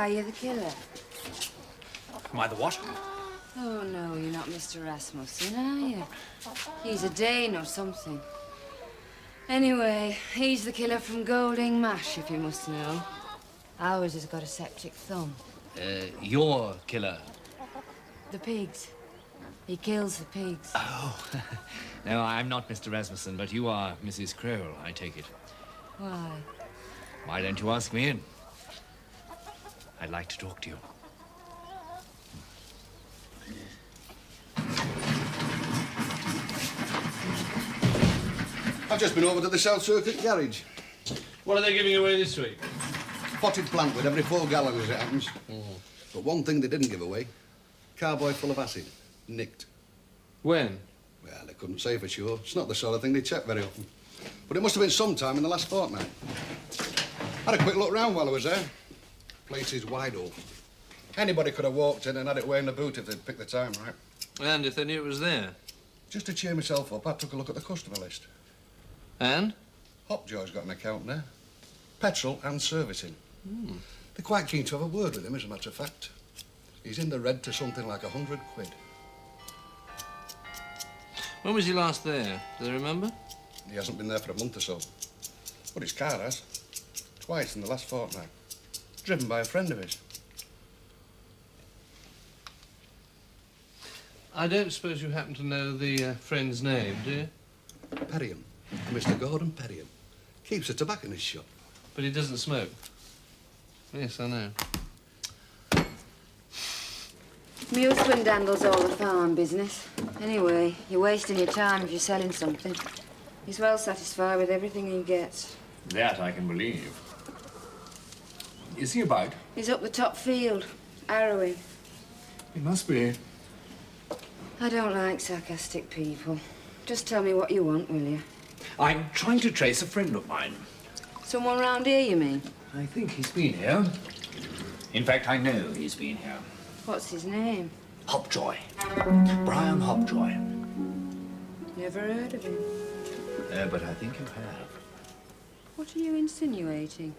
Are you the killer? Am I the what? Oh, no, you're not Mr. Rasmussen, are you? He's a Dane or something. Anyway, he's the killer from Golding Mash, if you must know. Ours has got a septic thumb. Your killer? The pigs. He kills the pigs. Oh. No, I'm not Mr. Rasmussen, but you are Mrs. Crowell, I take it. Why? Why don't you ask me in? I'd like to talk to you. I've just been over to the South Circuit garage. What are they giving away this week? Potted plant with every 4 gallons, as it happens. But one thing they didn't give away, carboy full of acid, nicked. When? Well, they couldn't say for sure. It's not the sort of thing they check very often. But it must have been sometime in the last fortnight. I had a quick look round while I was there. Place is wide open. Anybody could have walked in and had it way in the boot if they'd picked the time right. And if they knew it was there? Just to cheer myself up, I took a look at the customer list. And? Hopjoy's got an account there. Petrol and servicing. Hmm. They're quite keen to have a word with him, as a matter of fact. He's in the red to something like 100 quid. When was he last there? Do they remember? He hasn't been there for a month or so. But his car has. Twice in the last fortnight. Driven by a friend of his. I don't suppose you happen to know the friend's name, do you? Perriam. Mr. Gordon Perriam. Keeps a tobacconist shop. But he doesn't smoke. Yes, I know. My husband handles all the farm business. Anyway, you're wasting your time if you're selling something. He's well satisfied with everything he gets. That I can believe. Is he about? He's up the top field, harrowing. He must be. I don't like sarcastic people. Just tell me what you want, will you? I'm trying to trace a friend of mine. Someone round here, you mean? I think he's been here. In fact, I know he's been here. What's his name? Hopjoy. Brian Hopjoy. Never heard of him. But I think you have. What are you insinuating?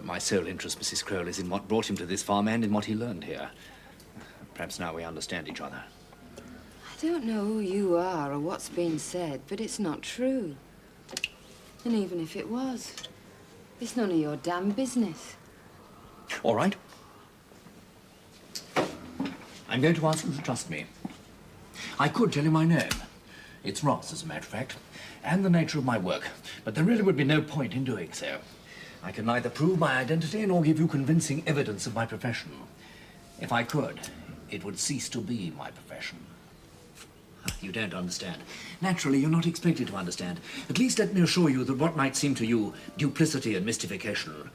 My sole interest, Mrs. Crowell, is in what brought him to this farm and in what he learned here. Perhaps now we understand each other. I don't know who you are or what's been said, but it's not true. And even if it was, it's none of your damn business. All right. I'm going to ask you to trust me. I could tell you my name. It's Ross, as a matter of fact, and the nature of my work, but there really would be no point in doing so. I can neither prove my identity nor give you convincing evidence of my profession. If I could, it would cease to be my profession. You don't understand. Naturally, you're not expected to understand. At least let me assure you that what might seem to you duplicity and mystification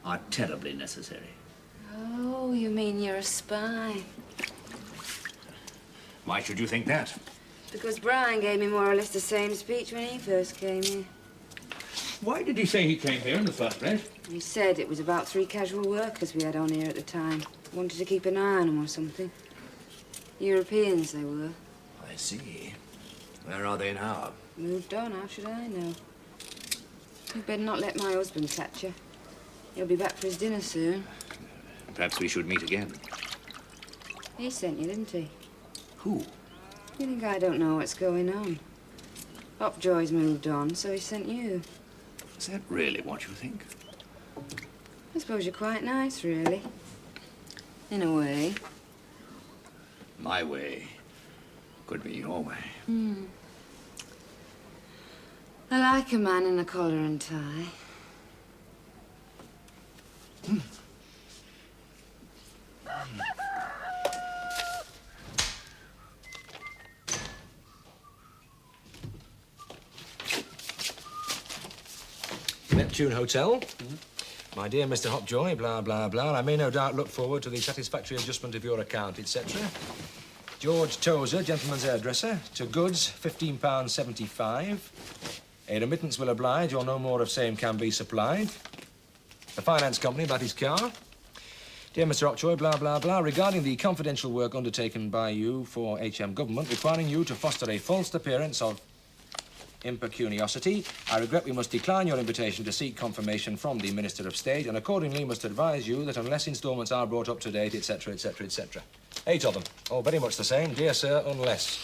are terribly necessary. Oh, you mean you're a spy? Why should you think that? Because Brian gave me more or less the same speech when he first came here. Why did he say he came here in the first place? He said it was about 3 casual workers we had on here at the time. Wanted to keep an eye on them or something. Europeans, they were. I see. Where are they now? Moved on, how should I know? You'd better not let my husband catch you. He'll be back for his dinner soon. Perhaps we should meet again. He sent you, didn't he? Who? You think I don't know what's going on? Hopjoy's moved on, so he sent you. Is that really what you think? I suppose you're quite nice, really. In a way. My way could be your way. I like a man in a collar and tie. Neptune Hotel. My dear Mr. Hopjoy, blah, blah, blah. I may no doubt look forward to the satisfactory adjustment of your account, etc. George Tozer, gentleman's hairdresser. To goods, £15.75. A remittance will oblige, or no more of same can be supplied. The finance company about his car. Dear Mr. Hopjoy, blah, blah, blah. Regarding the confidential work undertaken by you for HM government, requiring you to foster a false appearance of impecuniosity. I regret we must decline your invitation to seek confirmation from the Minister of State and accordingly must advise you that unless instalments are brought up to date, etc., etc., etc. 8 of them. All very much the same. Dear sir, unless.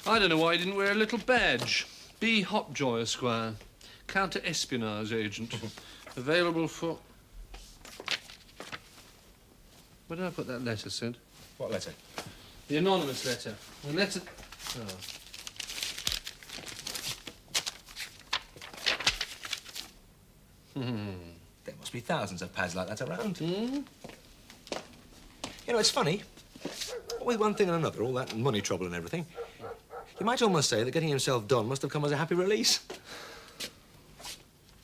I don't know why he didn't wear a little badge. B. Hopjoy, Esquire. Counter-espionage agent. Available for... Where did I put that letter, Sid? What letter? The anonymous letter. The letter... Oh. There must be thousands of pads like that around. Hmm? You know, it's funny. With one thing and another, all that money trouble and everything, you might almost say that getting himself done must have come as a happy release.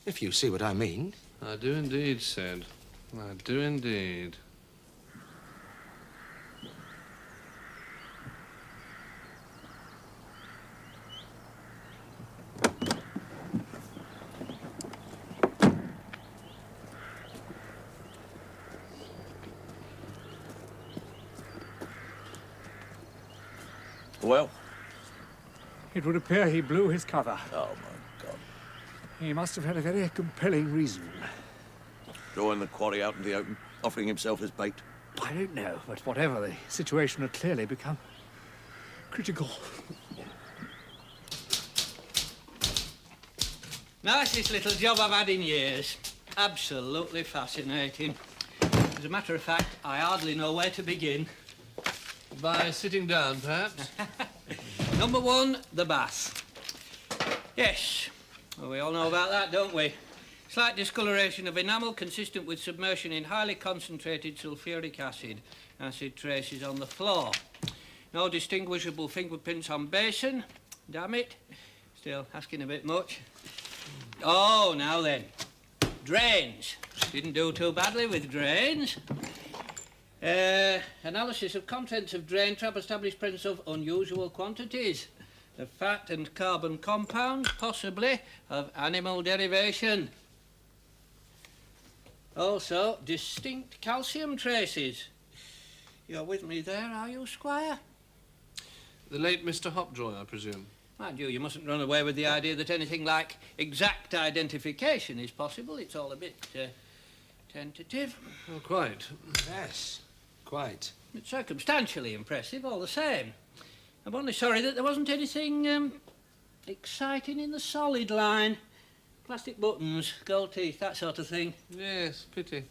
If you see what I mean. I do indeed, Sid. I do indeed. Well? It would appear he blew his cover. Oh, my God. He must have had a very compelling reason. Throwing the quarry out in the open, offering himself as bait. I don't know, but whatever, the situation had clearly become critical. Nicest little job I've had in years. Absolutely fascinating. As a matter of fact, I hardly know where to begin. By sitting down, perhaps? Number 1, the bath. Yes, well, we all know about that, don't we? Slight discoloration of enamel consistent with submersion in highly concentrated sulfuric acid. Acid traces on the floor. No distinguishable fingerprints on basin. Damn it. Still asking a bit much. Oh, now then. Drains. Didn't do too badly with drains. Analysis of contents of drain trap established presence of unusual quantities of fat and carbon compounds, possibly of animal derivation. Also, distinct calcium traces. You're with me there, are you, Squire? The late Mr. Hopjoy, I presume. Mind you mustn't run away with the idea that anything like exact identification is possible. It's all a bit tentative. Oh, quite. Yes, quite. It's circumstantially impressive, all the same. I'm only sorry that there wasn't anything exciting in the solid line. Plastic buttons, gold teeth, that sort of thing. Yes, pity.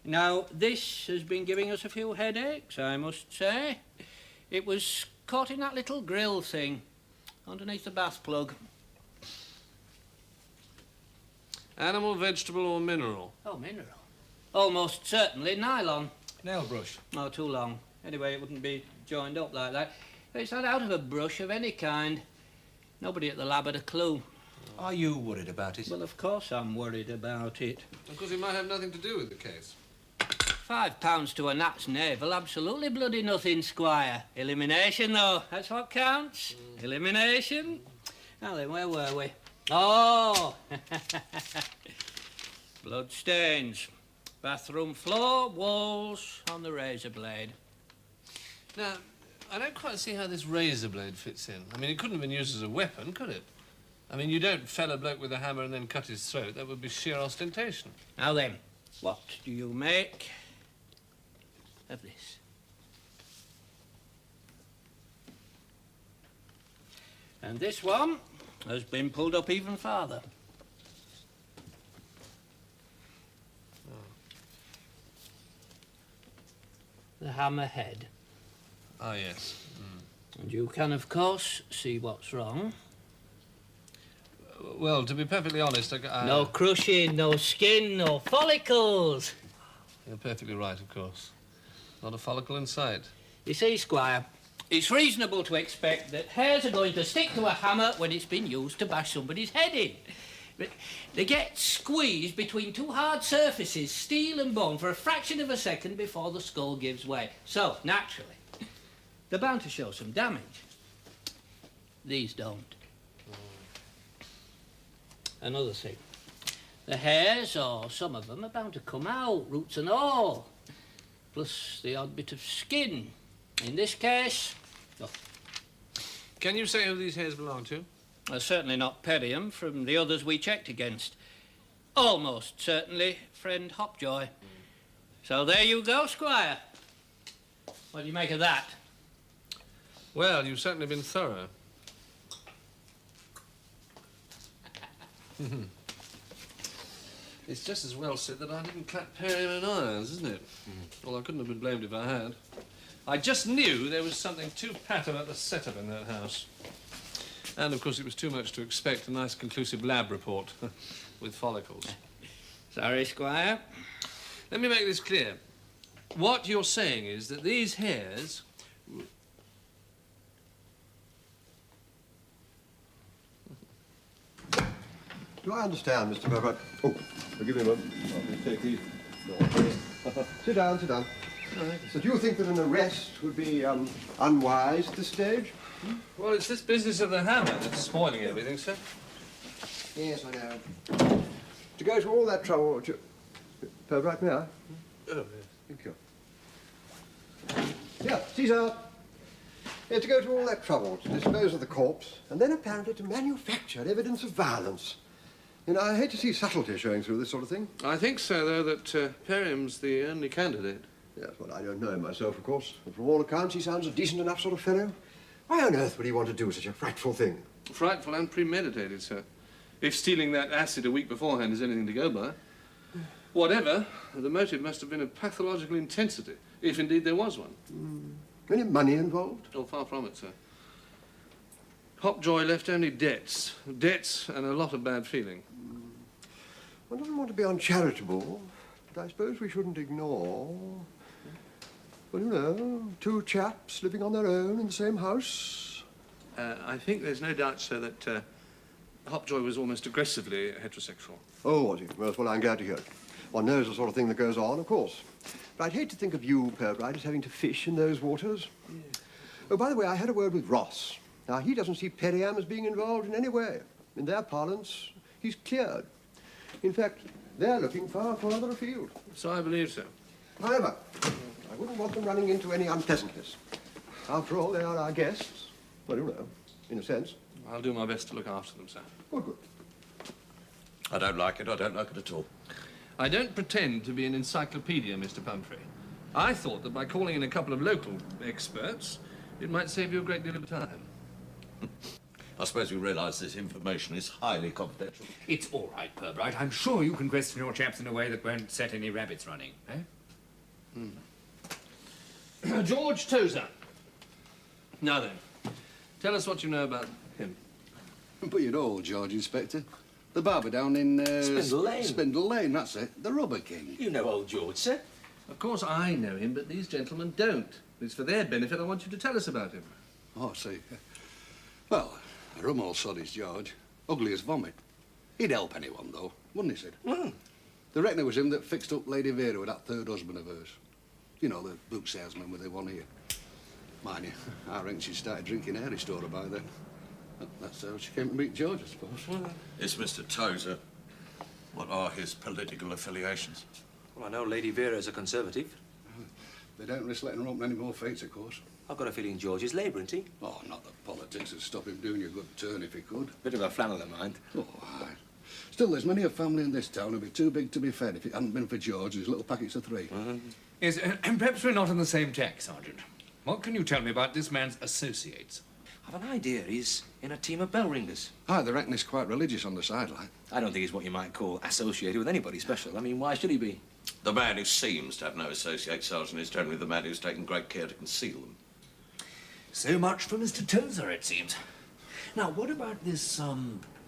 Now, this has been giving us a few headaches, I must say. It was caught in that little grill thing underneath the bath plug. Animal, vegetable or mineral? Oh, mineral. Almost certainly nylon. Nail brush. Oh, too long. Anyway, it wouldn't be joined up like that. It's not out of a brush of any kind. Nobody at the lab had a clue. Are you worried about it? Well, of course I'm worried about it. Of course, it might have nothing to do with the case. £5 to a gnat's navel, absolutely bloody nothing, Squire. Elimination, though, that's what counts. Elimination. Now then, where were we? Oh! Blood stains. Bathroom floor, walls, on the razor blade. Now, I don't quite see how this razor blade fits in. I mean, it couldn't have been used as a weapon, could it? I mean, you don't fell a bloke with a hammer and then cut his throat. That would be sheer ostentation. Now then, what do you make of this? And this one has been pulled up even farther. The hammer head. Ah, yes. And you can, of course, see what's wrong. Well, to be perfectly honest, No crushing, no skin, no follicles. You're perfectly right, of course. Not a follicle in sight. You see, Squire, it's reasonable to expect that hairs are going to stick to a hammer when it's been used to bash somebody's head in. But they get squeezed between two hard surfaces, steel and bone, for a fraction of a second before the skull gives way. So, naturally, they're bound to show some damage. These don't. Another thing. The hairs, or some of them, are bound to come out, roots and all. Plus the odd bit of skin. In this case... Oh. Can you say who these hairs belong to? Certainly not Perium from the others we checked against. Almost certainly friend Hopjoy. So there you go, Squire. What do you make of that? Well, you've certainly been thorough. It's just as well said that I didn't clap Perium in irons, isn't it? Well, I couldn't have been blamed if I had. I just knew there was something too pat about the setup in that house. And, of course, it was too much to expect a nice conclusive lab report with follicles. Sorry, Squire. Let me make this clear. What you're saying is that these hairs... Do I understand, Mr. Pepper? Oh, forgive me a moment. I'll just take these. Sit down, sit down. So do you think that an arrest would be unwise at this stage? Well, it's this business of the hammer that's spoiling everything, sir. Yes, I know. To go to all that trouble to... Pepper, may I? Oh, yes. Thank you. Yeah, Caesar. Yeah, to go to all that trouble to dispose of the corpse and then apparently to manufacture evidence of violence. You know, I hate to see subtlety showing through this sort of thing. I think so, though, that Perium's the only candidate. Yes, well, I don't know him myself, of course. But from all accounts, he sounds a decent enough sort of fellow. Why on earth would he want to do such a frightful thing? Frightful and premeditated, sir. If stealing that acid a week beforehand is anything to go by. Whatever, the motive must have been of pathological intensity, if indeed there was one. Any money involved? Oh, far from it, sir. Hopjoy left only debts. Debts and a lot of bad feeling. One doesn't want to be uncharitable, but I suppose we shouldn't ignore... Well, you know, two chaps living on their own in the same house. I think there's no doubt, sir, that Hopjoy was almost aggressively heterosexual. Oh, was he? Well, I'm glad to hear it. One knows the sort of thing that goes on, of course. But I'd hate to think of you, Purbright, as having to fish in those waters. Yes. Oh, by the way, I had a word with Ross. Now, he doesn't see Periam as being involved in any way. In their parlance, he's cleared. In fact, they're looking far further afield. So I believe so. However, I wouldn't want them running into any unpleasantness. After all, they are our guests. Well, you know, in a sense. I'll do my best to look after them, sir. Good, good. I don't like it. I don't like it at all. I don't pretend to be an encyclopedia, Mr. Pumphrey. I thought that by calling in a couple of local experts, it might save you a great deal of time. I suppose you realise this information is highly confidential. It's all right, Purbright. I'm sure you can question your chaps in a way that won't set any rabbits running, eh? George Tozer. Now then, tell us what you know about him. But you know, George, Inspector. The barber down in... Spindle Lane. Spindle Lane, that's it. The Rubber King. You know old George, sir. Of course I know him, but these gentlemen don't. It's for their benefit I want you to tell us about him. Oh, I see. Well, a rum old sod is George. Ugly as vomit. He'd help anyone, though, wouldn't he, Sid? Mm. They reckon it was him that fixed up Lady Vera with that third husband of hers. You know, the book salesman with the one ear. Mind you, I reckon she started drinking Harry Storer by then. That's how she came to meet George, I suppose. Well, Is Mr. Tozer? What are his political affiliations? Well, I know Lady Vera's a Conservative. They don't risk letting her open any more fates, of course. I've got a feeling George is Labour, isn't he? Oh, not that politics would stop him doing you a good turn if he could. Bit of a flannel of mind. Oh, aye. Still, there's many a family in this town who'd be too big to be fed if it hadn't been for George and his little packets of three. Yes, and perhaps we're not on the same tack, Sergeant. What can you tell me about this man's associates? I've an idea he's in a team of bell ringers. Aye, they reckon he's quite religious on the sideline. I don't think he's what you might call associated with anybody special. I mean, why should he be? The man who seems to have no associate, Sergeant, is generally the man who's taken great care to conceal them. So much for Mr. Tozer, it seems. Now, what about this,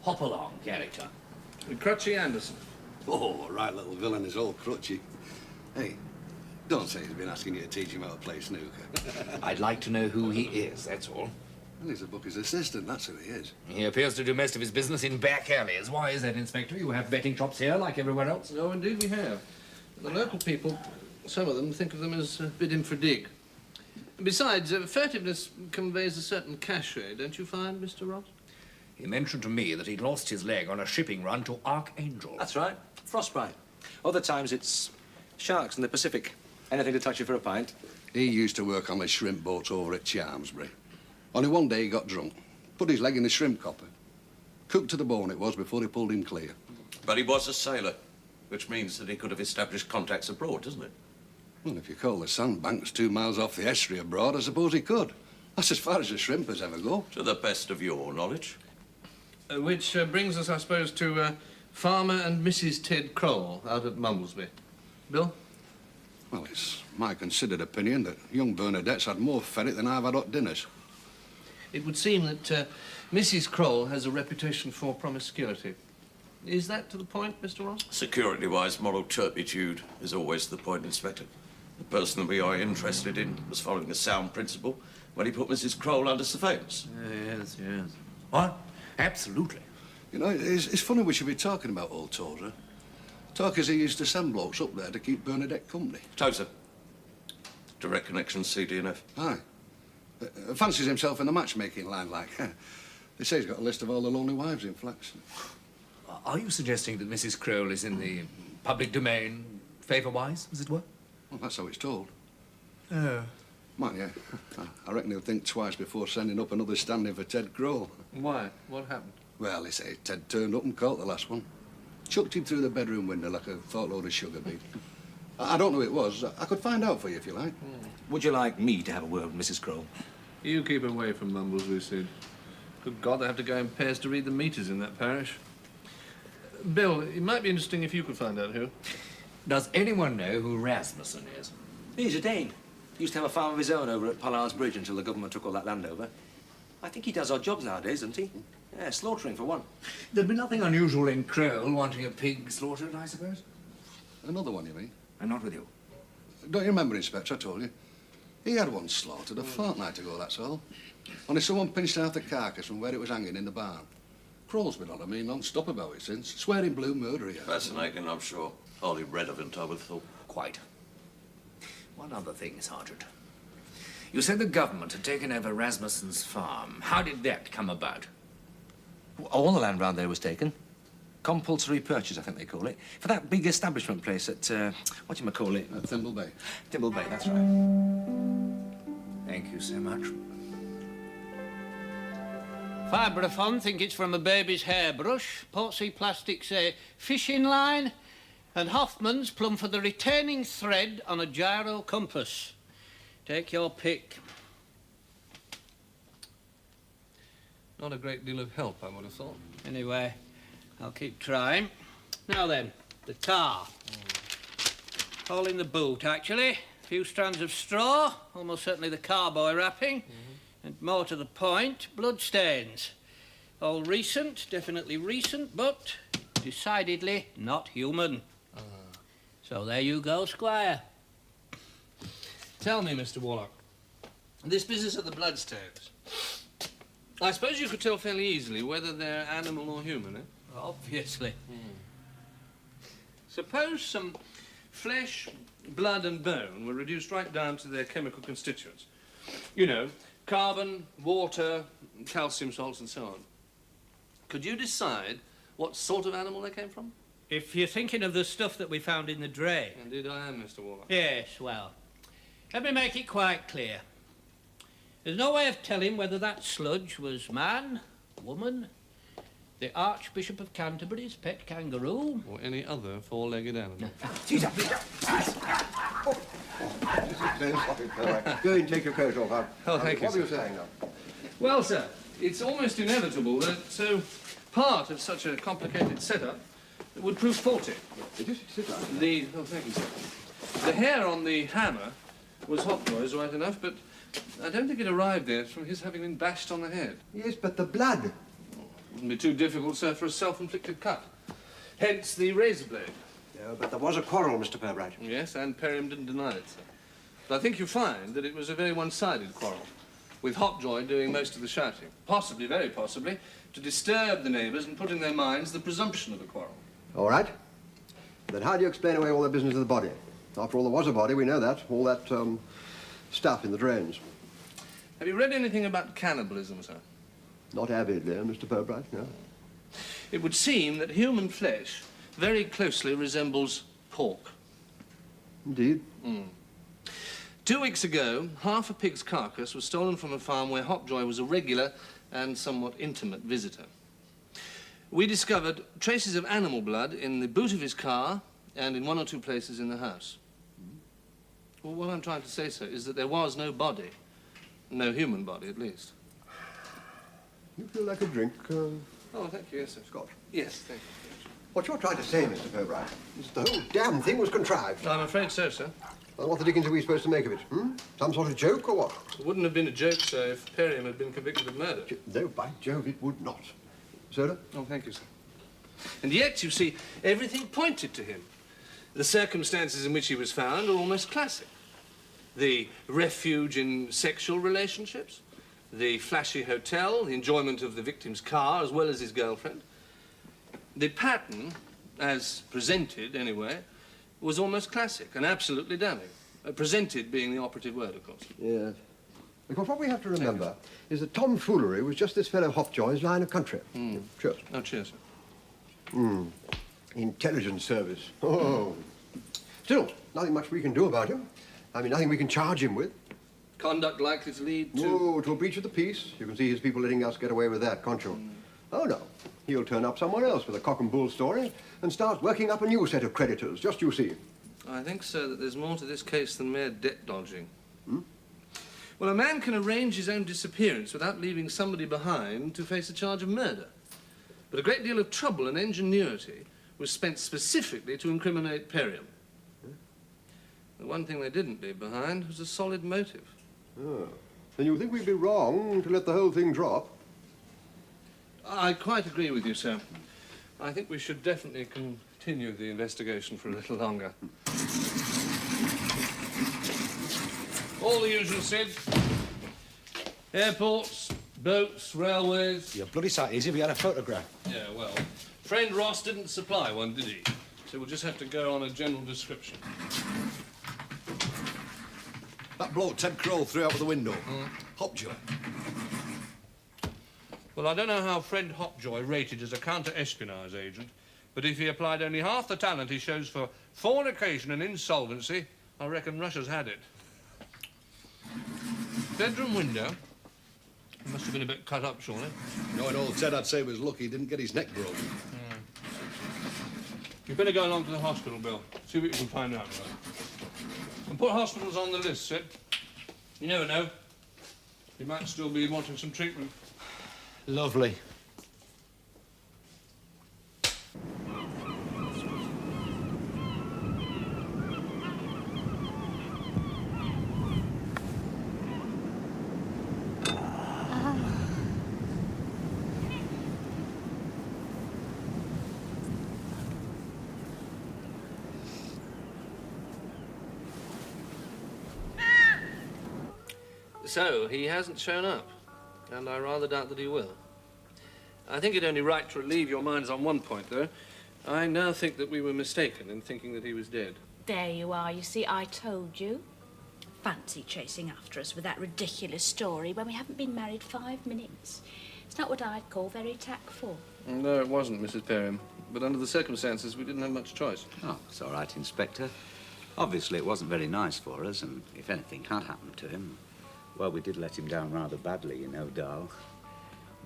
hop-along character? Crutchy Anderson. Oh, a right little villain is old Crutchy. Hey, don't say he's been asking you to teach him how to play snooker. I'd like to know who he is, that's all. Well, he's a bookie's assistant, that's who he is. He appears to do most of his business in back alleys. Why is that, Inspector? You have betting shops here like everywhere else? No, indeed we have. The local people, some of them, think of them as bid him for dig. Besides, furtiveness conveys a certain cachet, don't you find, Mr. Ross? He mentioned to me that he'd lost his leg on a shipping run to Archangel. That's right. Frostbite. Other times it's sharks in the Pacific. Anything to touch you for a pint. He used to work on the shrimp boats over at Chelmsbury. Only one day he got drunk, put his leg in the shrimp copper, Cooked to the bone it was before they pulled him clear. But he was a sailor, which means that he could have established contacts abroad, doesn't it? Well, if you call the sandbanks 2 miles off the estuary abroad, I suppose he could. That's as far as the shrimpers ever go. To the best of your knowledge. Which brings us, I suppose, to Farmer and Mrs. Ted Kroll out at Mumblesby. Bill? Well, it's my considered opinion that young Bernadette's had more ferret than I've had hot dinners. It would seem that Mrs. Kroll has a reputation for promiscuity. Is that to the point, Mr. Ross? Security-wise, moral turpitude is always the point, Inspector. The person that we are interested in was following a sound principle when he put Mrs. Kroll under surveillance. Yes, yes. What? Absolutely. You know, it's funny we should be talking about old Tozer. Talk as he used to send blokes up there to keep Bernadette company. Tozer. Direct connection, CDNF. Aye. Fancies himself in the matchmaking line, like. They say he's got a list of all the lonely wives in Flax. Are you suggesting that Mrs. Kroll is in the public domain, favour-wise, as it were? Well, that's how it's told. Oh. Man, yeah. I reckon he'll think twice before sending up another stand-in for Ted Kroll. Why? What happened? Well, they say Ted turned up and caught the last one. Chucked him through the bedroom window like a thought-load of sugar beet. I don't know who it was. I could find out for you if you like. Would you like me to have a word with Mrs. Kroll? You keep away from Mumblesby, Sid. Good God, they have to go in pairs to read the meters in that parish. Bill, it might be interesting if you could find out who. Does anyone know who Rasmussen is? He's a Dane. He used to have a farm of his own over at Pollard's Bridge until the government took all that land over. I think he does odd jobs nowadays, doesn't he? Yeah, slaughtering for one. There'd be nothing unusual in Kroll wanting a pig slaughtered, I suppose? Another one, you mean? I'm not with you. Don't you remember, Inspector, I told you? He had one slaughtered a fortnight ago, that's all. Only someone pinched out the carcass from where it was hanging in the barn. Kroll's been on me non-stop about it since. Swearing blue murder here. Fascinating, I'm sure. Hardly relevant, I would have thought. Quite. One other thing, Sergeant. You said the government had taken over Rasmussen's farm. How did that come about? All the land round there was taken. Compulsory purchase, I think they call it. For that big establishment place at, whatchamacallit? At Thimble Bay. Thimble Bay, that's right. Thank you so much. Fibrofon think it's from a baby's hairbrush. Portsea Plastics say fishing line. And Hoffman's plumb for the retaining thread on a gyro compass. Take your pick. Not a great deal of help, I would have thought. Anyway, I'll keep trying. Now then, the tar. All in the boot, actually. A few strands of straw, almost certainly the carboy wrapping. And more to the point, blood stains. All recent, definitely recent, but decidedly not human. So there you go, Squire. Tell me, Mr. Warlock, this business of the bloodstains. I suppose you could tell fairly easily whether they're animal or human, eh? Obviously. Suppose some flesh, blood and bone were reduced right down to their chemical constituents. You know, carbon, water, calcium salts and so on. Could you decide what sort of animal they came from? If you're thinking of the stuff that we found in the drain. Indeed I am, Mr. Warlock. Yes, well, let me make it quite clear. There's no way of telling whether that sludge was man, woman, the Archbishop of Canterbury's pet kangaroo. Or any other four-legged animal. Go and take your coat off. Oh, thank you, What were you sir. saying now? Well, sir, it's almost inevitable that part of such a complicated setup would prove faulty. Just sit down. Oh, thank you, sir. The hair on the hammer was Hopjoy's right enough, but I don't think it arrived there from his having been bashed on the head. Yes, but the blood. Wouldn't be too difficult, sir, for a self-inflicted cut. Hence the razor blade. No, but there was a quarrel, Mr. Pirbright. Yes, and Perham didn't deny it, sir. But I think you find that it was a very one-sided quarrel, with Hopjoy doing most of the shouting. Possibly, very possibly, to disturb the neighbours and put in their minds the presumption of a quarrel. All right. Then how do you explain away all the business of the body? After all, there was a body, we know that. All that, stuff in the drains. Have you read anything about cannibalism, sir? Not avidly, Mr. Pirbright, no. It would seem that human flesh very closely resembles pork. Indeed. 2 weeks ago, half a pig's carcass was stolen from a farm where Hopjoy was a regular and somewhat intimate visitor. we discovered traces of animal blood in the boot of his car and in 1 or 2 places in the house. Well, what I'm trying to say, sir, is that there was no body. No human body, at least. You feel like a drink, Oh, thank you, yes, sir. Scott? Yes, thank you. What you're trying to say, Mr. Purbright, is that the whole damn thing was contrived. I'm afraid so, sir. Well, what the dickens are we supposed to make of it, Some sort of joke or what? It wouldn't have been a joke, sir, if Perriam had been convicted of murder. No, by Jove, it would not. Soda? Oh, thank you, sir. And yet, you see, everything pointed to him. The circumstances in which he was found are almost classic. The refuge in sexual relationships, the flashy hotel, the enjoyment of the victim's car as well as his girlfriend. The pattern, as presented anyway, was almost classic and absolutely damning. Presented being the operative word, of course. Yes. Because what we have to remember is that tomfoolery was just this fellow Hopjoy's line of country. Cheers. Oh, cheers, sir. Intelligence service. Oh. Still, nothing much we can do about him. I mean, nothing we can charge him with. Conduct likely to lead to... Oh, to a breach of the peace. You can see his people letting us get away with that, can't you? Oh, no. He'll turn up somewhere else with a cock and bull story and start working up a new set of creditors, just you see. I think, sir, that there's more to this case than mere debt dodging. Well, a man can arrange his own disappearance without leaving somebody behind to face a charge of murder. But a great deal of trouble and ingenuity was spent specifically to incriminate Perriam. The one thing they didn't leave behind was a solid motive. Oh. Then you think we'd be wrong to let the whole thing drop? I quite agree with you, sir. I think we should definitely continue the investigation for a little longer. All the usual, Sid. Airports, boats, railways. You're bloody sight easy if you had a photograph. Yeah, well, friend Ross didn't supply one, did he? So we'll just have to go on a general description. That bloke Ted Kroll threw out of the window. Hopjoy. Well, I don't know how friend Hopjoy rated as a counter-espionage agent, but if he applied only half the talent he shows for fornication and insolvency, I reckon Russia's had it. Bedroom window. It must have been a bit cut up, surely. Knowing old Ted, I'd say he was lucky he didn't get his neck broken. You'd better go along to the hospital, Bill. See what you can find out. And put hospitals on the list, Sid. You never know. He might still be wanting some treatment. Lovely. So, he hasn't shown up, and I rather doubt that he will. I think it only right to relieve your minds on one point, though. I now think that we were mistaken in thinking that he was dead. There you are, you see, I told you. Fancy chasing after us with that ridiculous story when we haven't been married 5 minutes. It's not what I'd call very tactful. No, it wasn't, Mrs. Perriam. But under the circumstances, we didn't have much choice. Oh, it's all right, Inspector. Obviously, it wasn't very nice for us, and if anything had happened to him, well, we did let him down rather badly, you know, Darl.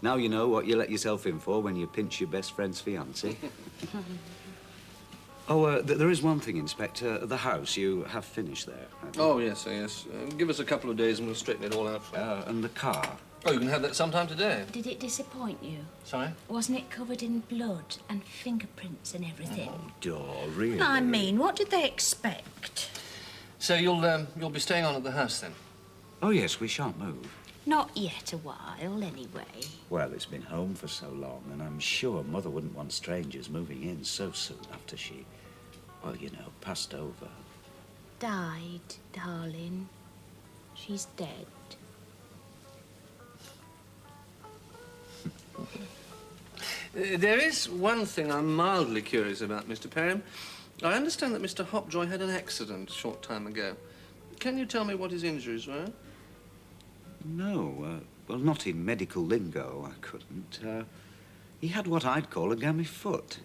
Now you know what you let yourself in for when you pinch your best friend's fiancé. Oh, there is one thing, Inspector. The house, you have finished there. Oh, yes, yes. Give us a couple of days and we'll straighten it all out for you. And the car? Oh, you can have that sometime today. Did it disappoint you? Sorry? Wasn't it covered in blood and fingerprints and everything? Oh, Dor, really? I mean, what did they expect? So you'll be staying on at the house, then? Oh, yes, we shan't move. Not yet a while, anyway. Well, it's been home for so long, and I'm sure Mother wouldn't want strangers moving in so soon after she, well, you know, passed over. Died, darling. She's dead. There is one thing I'm mildly curious about, Mr. Perriam. I understand that Mr. Hopjoy had an accident a short time ago. Can you tell me what his injuries were? No, well, not in medical lingo, I couldn't. He had what I'd call a gammy foot.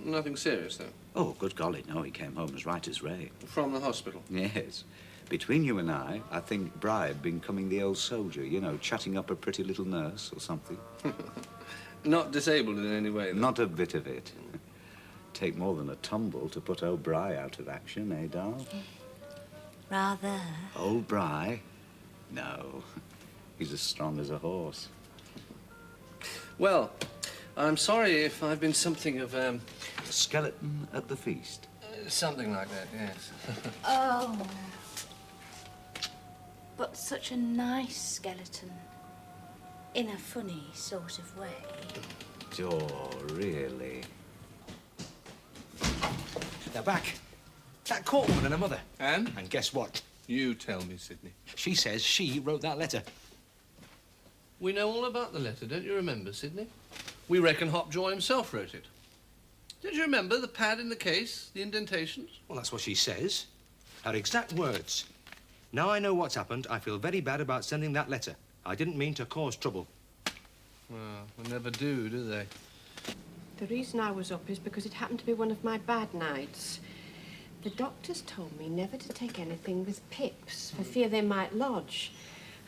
Nothing serious, though? Oh, good golly, no, he came home as right as rain. From the hospital? Yes. Between you and I think Bri had been coming the old soldier, you know, chatting up a pretty little nurse or something. Not disabled in any way, then? Not a bit of it. Take more than a tumble to put old Bry out of action, eh, Darl? Rather. Old Bry? No. He's as strong as a horse. Well, I'm sorry if I've been something of, A skeleton at the feast? something like that, yes. Oh. But such a nice skeleton. In a funny sort of way. Oh, really? They're back. That court woman and her mother. And? And guess what? You tell me, Sidney. She says she wrote that letter. We know all about the letter, don't you remember, Sidney? We reckon Hopjoy himself wrote it. Don't you remember the pad in the case, the indentations? Well, that's what she says. Her exact words. Now I know what's happened, I feel very bad about sending that letter. I didn't mean to cause trouble. Well, they never do they? The reason I was up is because it happened to be one of my bad nights. The doctors told me never to take anything with pips for fear they might lodge.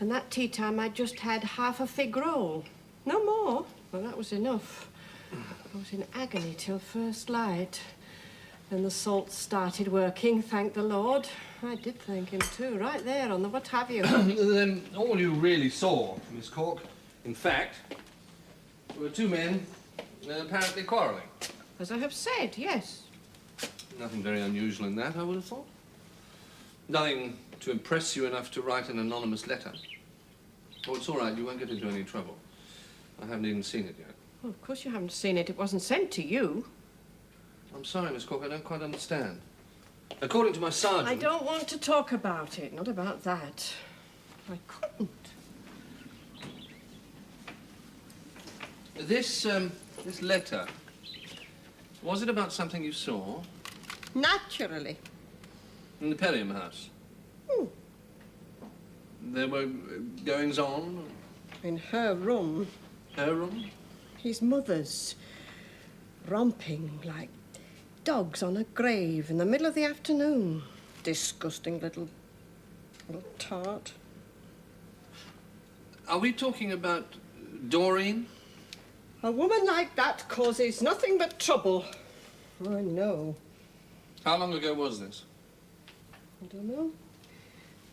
And that tea time I'd just had half a fig roll. No more. Well, that was enough. I was in agony till first light. Then the salts started working, thank the Lord. I did thank him too, right there on the what have you. Then all you really saw, Miss Cork, in fact, were two men apparently quarrelling. As I have said, yes. Nothing very unusual in that, I would have thought. Nothing to impress you enough to write an anonymous letter. Oh, it's all right, you won't get into any trouble. I haven't even seen it yet. Well, of course you haven't seen it. It wasn't sent to you. I'm sorry, Miss Cork, I don't quite understand. According to my sergeant... I don't want to talk about it. Not about that. I couldn't. This letter, was it about something you saw? Naturally. In the Perriam house? Hmm. There were goings-on? In her room. Her room? His mother's. Romping like dogs on a grave in the middle of the afternoon. Disgusting little tart. Are we talking about Doreen? A woman like that causes nothing but trouble. I know. How long ago was this? I don't know.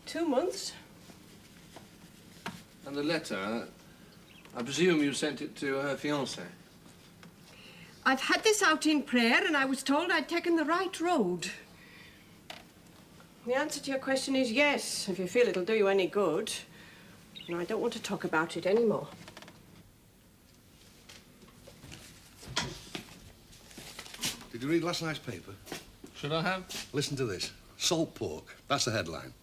2 months. And the letter, I presume you sent it to her fiancé? I've had this out in prayer and I was told I'd taken the right road. The answer to your question is yes, if you feel it'll do you any good. And I don't want to talk about it anymore. Did you read last night's paper? Should I have? Listen to this. Salt pork. That's the headline.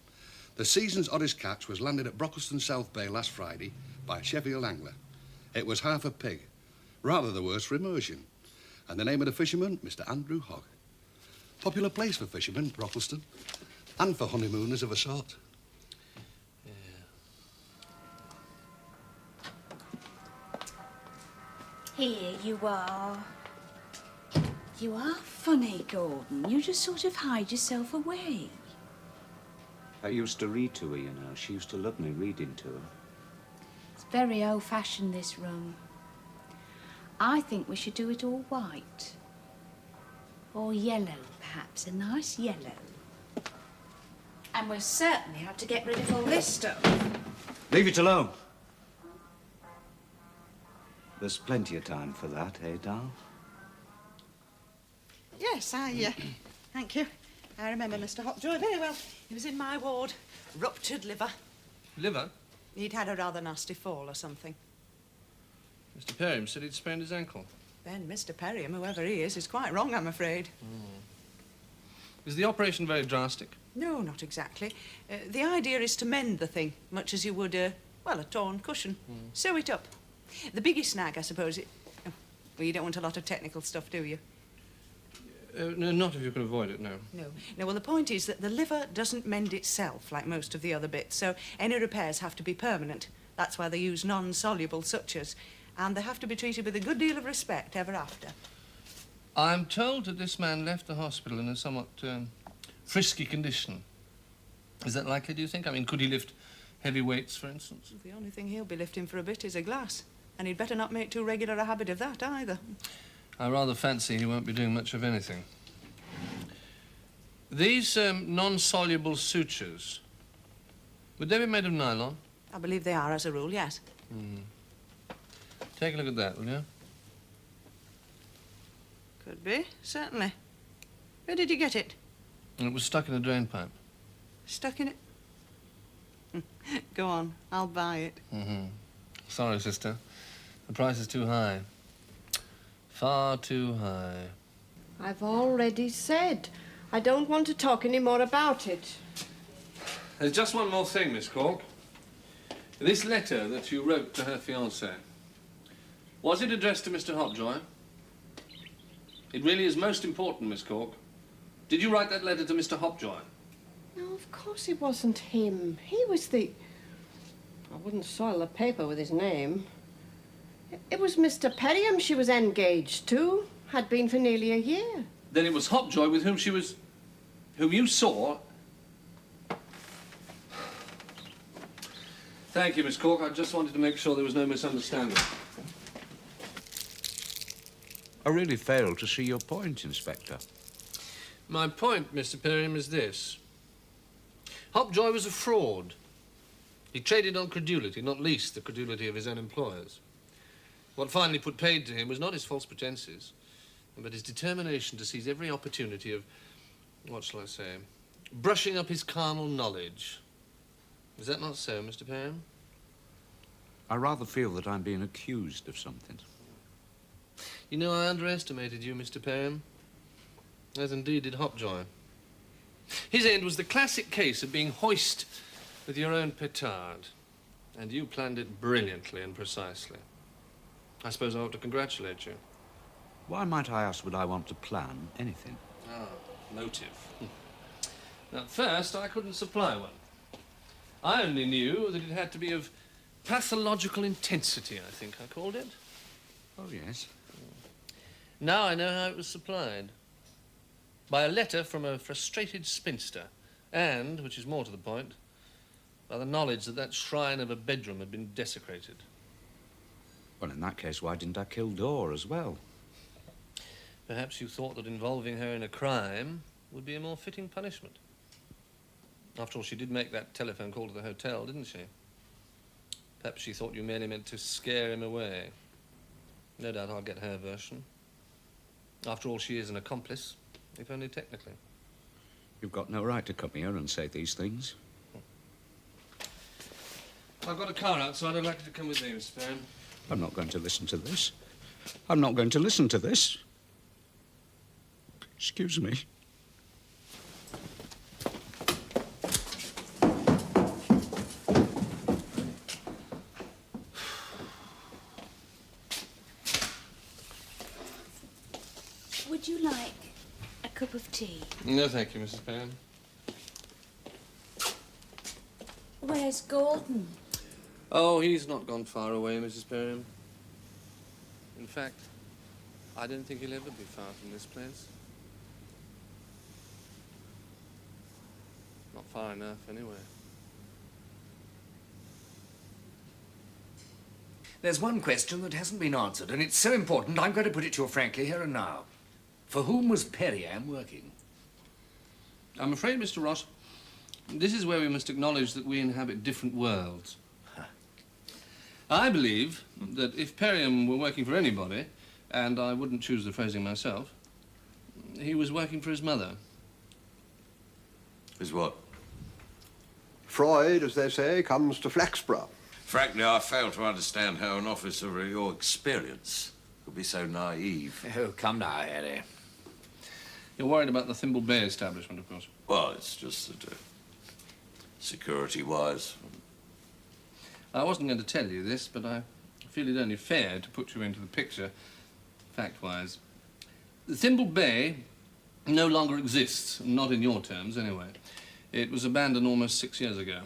The season's oddest catch was landed at Brockleston South Bay last Friday by a Sheffield angler. It was half a pig. Rather the worse for immersion. And the name of the fisherman, Mr. Andrew Hogg. Popular place for fishermen, Brockleston. And for honeymooners of a sort. Here you are. You are funny, Gordon. You just sort of hide yourself away. I used to read to her, you know. She used to love me reading to her. It's very old-fashioned, this room. I think we should do it all white. Or yellow, perhaps. A nice yellow. And we'll certainly have to get rid of all this stuff. Leave it alone. There's plenty of time for that, eh, Dal? Yes, thank you. I remember Mr. Hopjoy very well. He was in my ward. Ruptured liver. Liver? He'd had a rather nasty fall or something. Mr. Perriam said he'd sprained his ankle. Then Mr. Perriam, whoever he is quite wrong, I'm afraid. Is the operation very drastic? No, not exactly. The idea is to mend the thing, much as you would, a torn cushion. Sew it up. The biggest snag, I suppose, well, you don't want a lot of technical stuff, do you? No, not if you can avoid it, no. No. No, well, the point is that the liver doesn't mend itself like most of the other bits, so any repairs have to be permanent. That's why they use non-soluble sutures. And they have to be treated with a good deal of respect ever after. I'm told that this man left the hospital in a somewhat frisky condition. Is that likely, do you think? I mean, could he lift heavy weights, for instance? The only thing he'll be lifting for a bit is a glass. And he'd better not make too regular a habit of that either. I rather fancy he won't be doing much of anything. These non-soluble sutures, would they be made of nylon? I believe they are, as a rule, yes. Take a look at that, will you? Could be, certainly. Where did you get it? It was stuck in a drain pipe. Stuck in it? Go on, I'll buy it. Sorry, sister. The price is too high. Far too high. I've already said I don't want to talk any more about it. There's just one more thing, Miss Cork. This letter that you wrote to her fiancé, was it addressed to Mr. Hopjoy? It really is most important, Miss Cork. Did you write that letter to Mr. Hopjoy? No, of course it wasn't him. He was the... I wouldn't soil the paper with his name. It was Mr. Perriam she was engaged to. Had been for nearly a year. Then it was Hopjoy with whom she was... whom you saw... Thank you, Miss Cork. I just wanted to make sure there was no misunderstanding. I really fail to see your point, Inspector. My point, Mr. Perriam, is this. Hopjoy was a fraud. He traded on credulity, not least the credulity of his own employers. What finally put paid to him was not his false pretenses, but his determination to seize every opportunity of, what shall I say, brushing up his carnal knowledge. Is that not so, Mr. Perriam? I rather feel that I'm being accused of something. You know, I underestimated you, Mr. Perriam, as indeed did Hopjoy. His end was the classic case of being hoist with your own petard, and you planned it brilliantly and precisely. I suppose I ought to congratulate you. Why might I ask would I want to plan anything? Ah, motive. At first, I couldn't supply one. I only knew that it had to be of pathological intensity, I think I called it. Oh, yes. Now I know how it was supplied. By a letter from a frustrated spinster, and, which is more to the point, by the knowledge that that shrine of a bedroom had been desecrated. Well, in that case, why didn't I kill Dora as well? Perhaps you thought that involving her in a crime would be a more fitting punishment. After all, she did make that telephone call to the hotel, didn't she? Perhaps she thought you merely meant to scare him away. No doubt I'll get her version. After all, she is an accomplice, if only technically. You've got no right to come here and say these things. I've got a car outside. I'd like you to come with me, Mr. Perriam. I'm not going to listen to this. I'm not going to listen to this. Excuse me. Would you like a cup of tea? No, thank you, Mrs. Perriam. Where's Gordon? Oh, he's not gone far away, Mrs. Perriam. In fact, I don't think he'll ever be far from this place. Not far enough, anyway. There's one question that hasn't been answered, and it's so important I'm going to put it to you frankly here and now. For whom was Perriam working? I'm afraid, Mr. Ross, this is where we must acknowledge that we inhabit different worlds. I believe that if Perriam were working for anybody, and I wouldn't choose the phrasing myself, he was working for his mother. His what? Freud, as they say, comes to Flaxborough. Frankly, I fail to understand how an officer of your experience could be so naive. Oh, come now, Harry. You're worried about the Thimble Bay establishment, of course. Well, it's just that, security-wise... I wasn't going to tell you this, but I feel it only fair to put you into the picture, fact-wise. The Thimble Bay no longer exists, not in your terms, anyway. It was abandoned almost 6 years ago.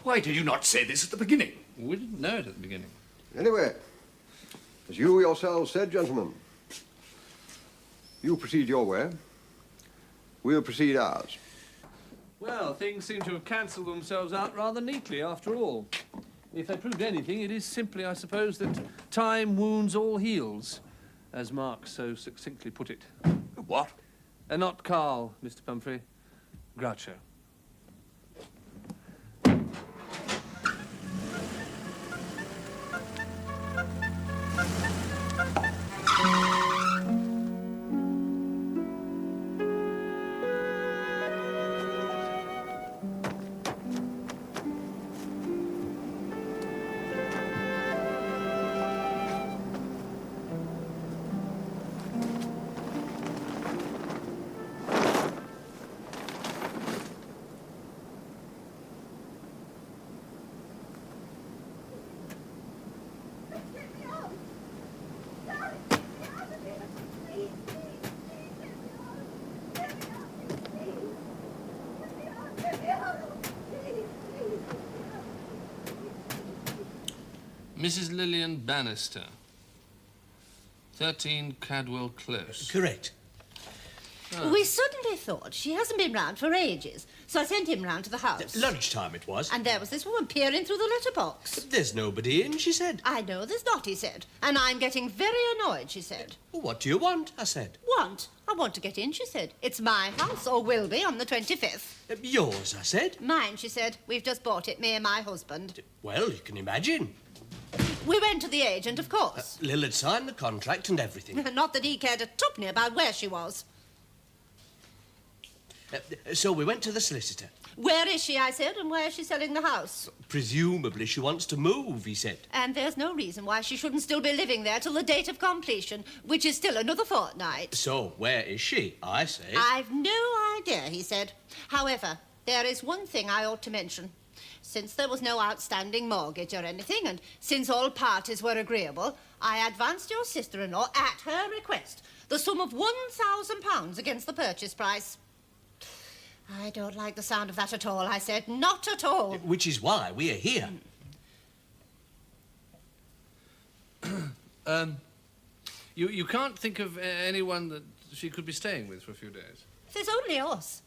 Why did you not say this at the beginning? We didn't know it at the beginning. Anyway, as you yourselves said, gentlemen, you proceed your way, we'll proceed ours. Well, things seem to have cancelled themselves out rather neatly, after all. If they proved anything, it is simply, I suppose, that time wounds all heals, as Marx so succinctly put it. What? Not Carl, Mr. Pumphrey. Groucho. Mrs. Lillian Bannister, 13 Cadwell Close. Correct. Oh. We suddenly thought she hasn't been round for ages, so I sent him round to the house. Lunchtime it was. And there was this woman peering through the letterbox. There's nobody in, she said. I know there's not, he said. And I'm getting very annoyed, she said. What do you want? I said. Want? I want to get in, she said. It's my house, or will be, on the 25th. Yours, I said. Mine, she said. We've just bought it, me and my husband. Well, you can imagine. We went to the agent, of course. Lil had signed the contract and everything. Not that he cared a tuppenny about where she was. So we went to the solicitor. Where is she, I said, and where is she selling the house? Presumably she wants to move, he said. And there's no reason why she shouldn't still be living there till the date of completion, which is still another fortnight. So where is she, I say? I've no idea, he said. However, there is one thing I ought to mention. Since there was no outstanding mortgage or anything, and since all parties were agreeable, I advanced your sister-in-law, at her request, the sum of £1,000 against the purchase price. I don't like the sound of that at all, I said. Not at all. Which is why we are here. You can't think of anyone that she could be staying with for a few days? There's only us.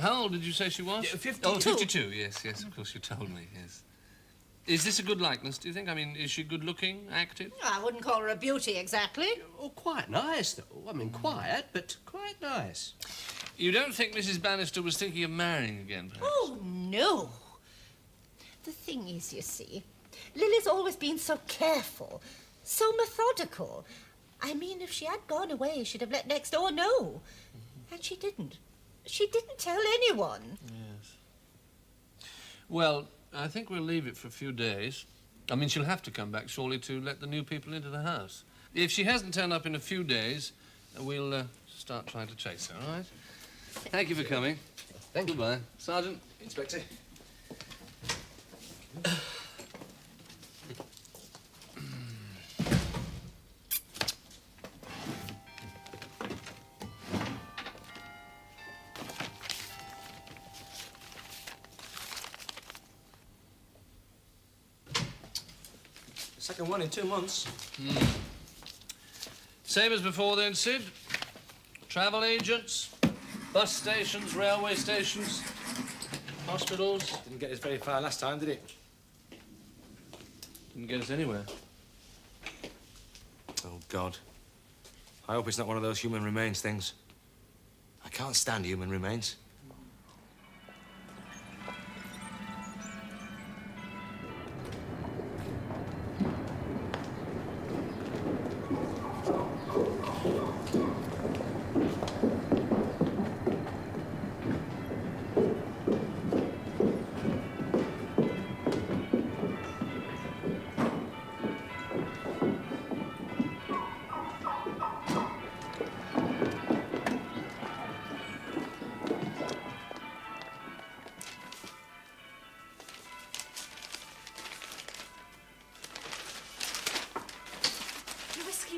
How old did you say she was? 52. Oh, 52, yes, of course, you told me, yes. Is this a good likeness, do you think? I mean, is she good-looking, active? I wouldn't call her a beauty, exactly. Oh, quite nice, though. I mean, quiet, but quite nice. You don't think Mrs. Bannister was thinking of marrying again, perhaps? Oh, no. The thing is, you see, Lily's always been so careful, so methodical. I mean, if she had gone away, she'd have let next door know. And she didn't. She didn't tell anyone. Yes. Well, I think we'll leave it for a few days. I mean, she'll have to come back, surely, to let the new people into the house. If she hasn't turned up in a few days, we'll start trying to chase her, all right? Thank you for coming. Thank you. Goodbye. Sergeant. Inspector. Second one in 2 months. Same as before then, Sid. Travel agents, bus stations, railway stations, hospitals. Didn't get us very far last time, did it? Didn't get us anywhere. Oh, God. I hope it's not one of those human remains things. I can't stand human remains.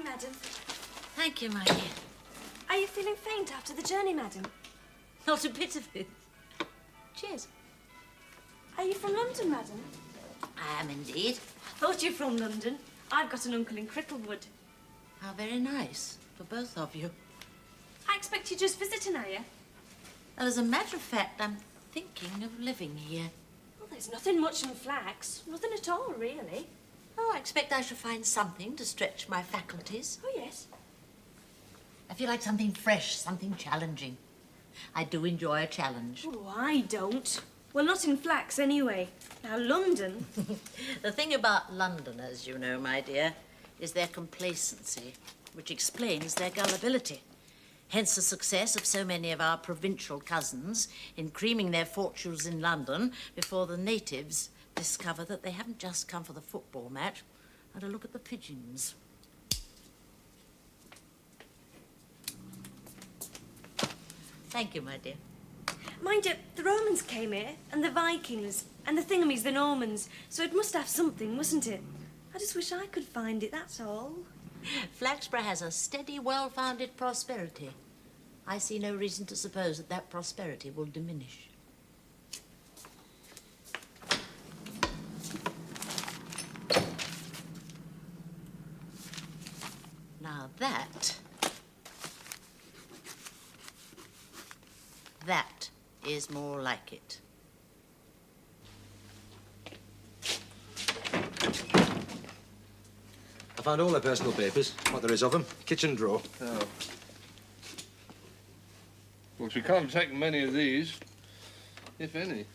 Madam. Thank you, my dear. Are you feeling faint after the journey, madam? Not a bit of it. Cheers. Are you from London, madam? I am indeed. I thought you were from London. I've got an uncle in Cricklewood. How very nice for both of you. I expect you're just visiting, are you? Well, as a matter of fact, I'm thinking of living here. Well, There's nothing much in flax. Nothing at all, really. Oh, I expect I shall find something to stretch my faculties. Oh, yes. I feel like something fresh, something challenging. I do enjoy a challenge. Oh, I don't. Well, not in flax, anyway. Now, London... The thing about Londoners, you know, my dear, is their complacency, which explains their gullibility. Hence the success of so many of our provincial cousins in creaming their fortunes in London before the natives discover that they haven't just come for the football match and to look at the pigeons. Thank you, my dear. Mind you, the Romans came here, and the Vikings, and the thingamies, the Normans, so it must have something, mustn't it? I just wish I could find it, that's all. Flaxborough has a steady, well-founded prosperity. I see no reason to suppose that that prosperity will diminish. Now that is more like it. I found all their personal papers, what there is of them. Kitchen drawer. Oh. Well, we can't take many of these, if any.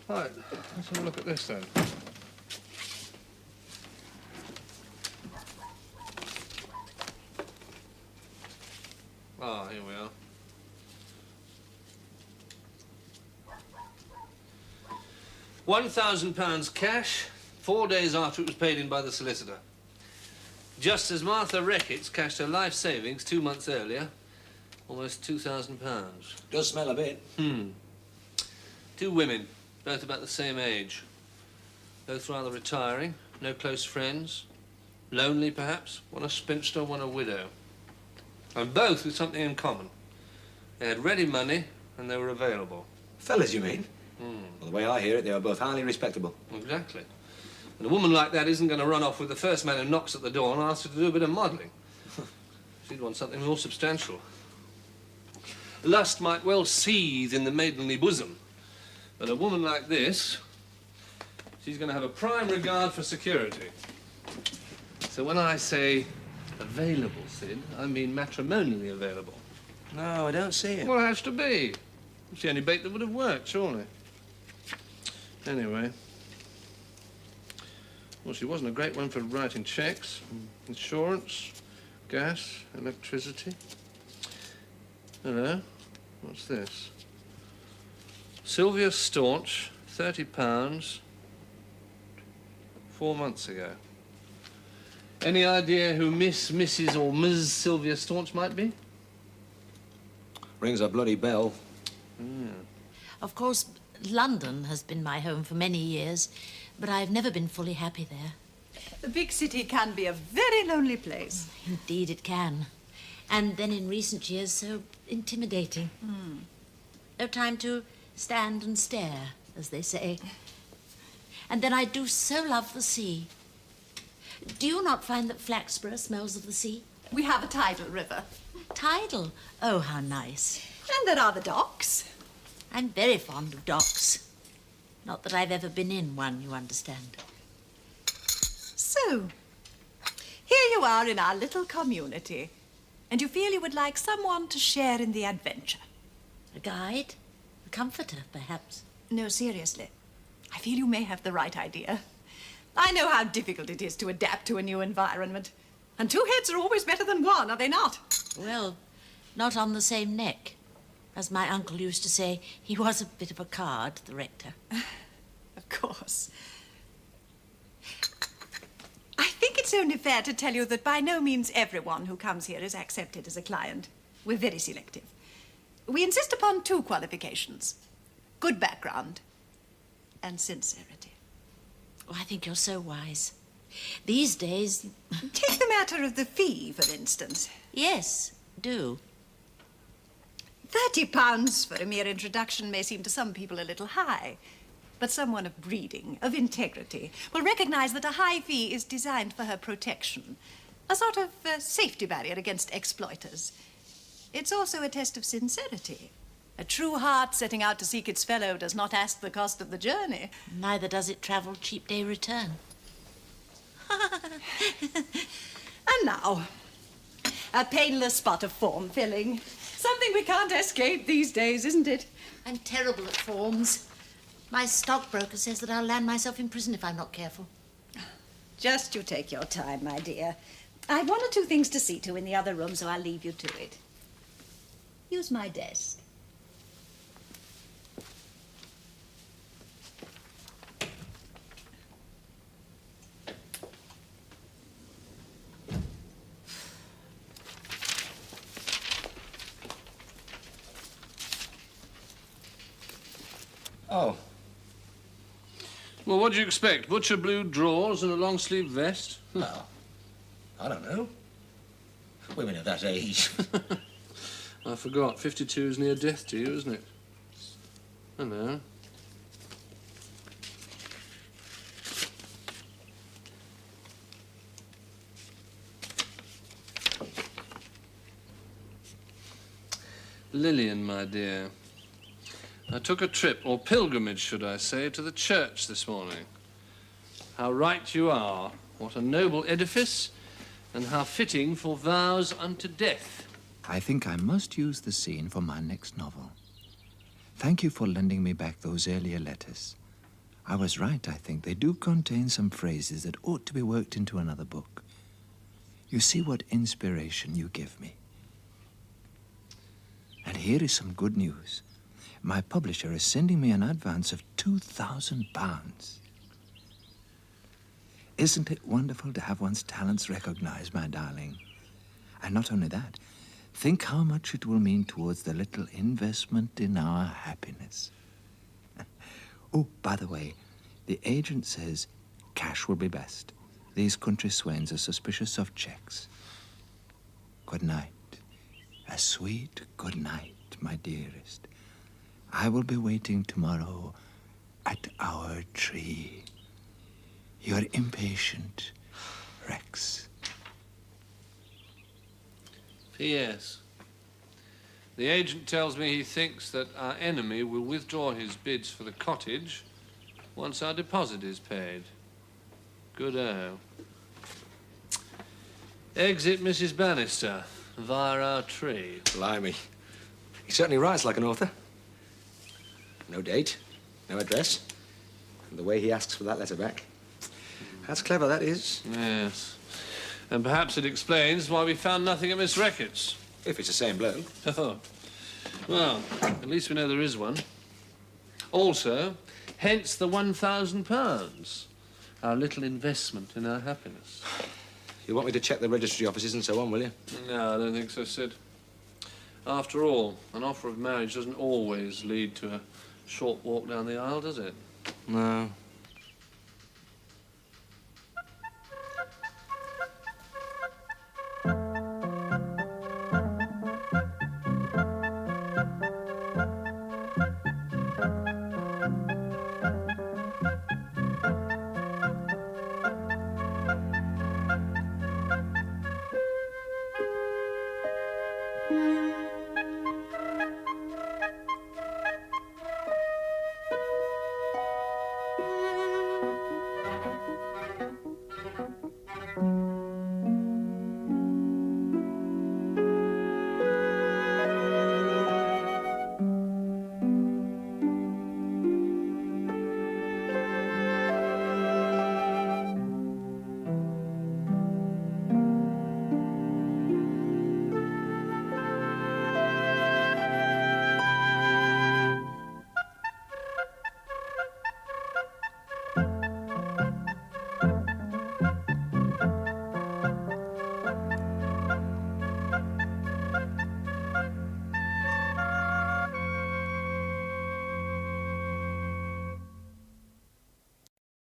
Right, let's have a look at this then. Ah, here we are. £1,000 cash, 4 days after it was paid in by the solicitor. Just as Martha Reckitt's cashed her life savings 2 months earlier, almost £2,000. Does smell a bit. 2 women, both about the same age. Both rather retiring, no close friends. Lonely, perhaps. One a spinster, one a widow. And both with something in common. They had ready money and they were available. Fellas, you mean? Well, the way I hear it, they are both highly respectable. Exactly. And a woman like that isn't going to run off with the first man who knocks at the door and asks her to do a bit of modelling. She'd want something more substantial. Lust might well seethe in the maidenly bosom, but a woman like this, she's going to have a prime regard for security. So when I say available, Sid, I mean matrimonially available. No, I don't see it. Well, it has to be. It's the only bait that would have worked, surely. Anyway. Well, she wasn't a great one for writing cheques. Insurance, gas, electricity. Hello. What's this? Sylvia Staunch, £30, 4 months ago. Any idea who Miss, Mrs. or Ms. Sylvia Staunch might be? Rings a bloody bell. Of course, London has been my home for many years, but I've never been fully happy there. The big city can be a very lonely place. Indeed it can. And then in recent years, so intimidating. No time to stand and stare, as they say. And then I do so love the sea. Do you not find that Flaxborough smells of the sea? We have a tidal river. Tidal? Oh, how nice. And there are the docks. I'm very fond of docks. Not that I've ever been in one, you understand. So, here you are in our little community, and you feel you would like someone to share in the adventure. A guide? A comforter, perhaps? No, seriously. I feel you may have the right idea. I know how difficult it is to adapt to a new environment. And 2 heads are always better than one, are they not? Well, not on the same neck. As my uncle used to say, he was a bit of a card, the rector. Of course. I think it's only fair to tell you that by no means everyone who comes here is accepted as a client. We're very selective. We insist upon 2 qualifications. Good background and sincerity. Oh, I think you're so wise. These days... Take the matter of the fee, for instance. Yes, do. £30 for a mere introduction may seem to some people a little high, but someone of breeding, of integrity, will recognize that a high fee is designed for her protection, a sort of safety barrier against exploiters. It's also a test of sincerity, A true heart setting out to seek its fellow does not ask the cost of the journey. Neither does it travel cheap day return. And now, a painless spot of form filling. Something we can't escape these days, isn't it? I'm terrible at forms. My stockbroker says that I'll land myself in prison if I'm not careful. Just you take your time, my dear. I've one or two things to see to in the other room, so I'll leave you to it. Use my desk. Oh. Well, what do you expect? Butcher blue drawers and a long-sleeved vest? Well, I don't know. Women of that age. I forgot. 52's near death to you, isn't it? I know. Lillian, my dear. I took a trip, or pilgrimage, should I say, to the church this morning. How right you are. What a noble edifice, and how fitting for vows unto death. I think I must use the scene for my next novel. Thank you for lending me back those earlier letters. I was right, I think. They do contain some phrases that ought to be worked into another book. You see what inspiration you give me. And here is some good news. My publisher is sending me an advance of £2,000. Isn't it wonderful to have one's talents recognized, my darling? And not only that, think how much it will mean towards the little investment in our happiness. Oh, by the way, the agent says cash will be best. These country swains are suspicious of checks. Good night. A sweet good night, my dearest. I will be waiting tomorrow at our tree. Your impatient Rex. P.S. The agent tells me he thinks that our enemy will withdraw his bids for the cottage once our deposit is paid. Good-o. Exit Mrs. Bannister via our tree. Blimey. He certainly writes like an author. No date, no address, and the way he asks for that letter back. That's clever, that is. Yes. And perhaps it explains why we found nothing at Miss Reckitt's. If it's the same bloke. Oh. Well, at least we know there is one. Also, hence the £1,000. Our little investment in our happiness. You want me to check the registry offices and so on, will you? No, I don't think so, Sid. After all, an offer of marriage doesn't always lead to a short walk down the aisle, does it? No.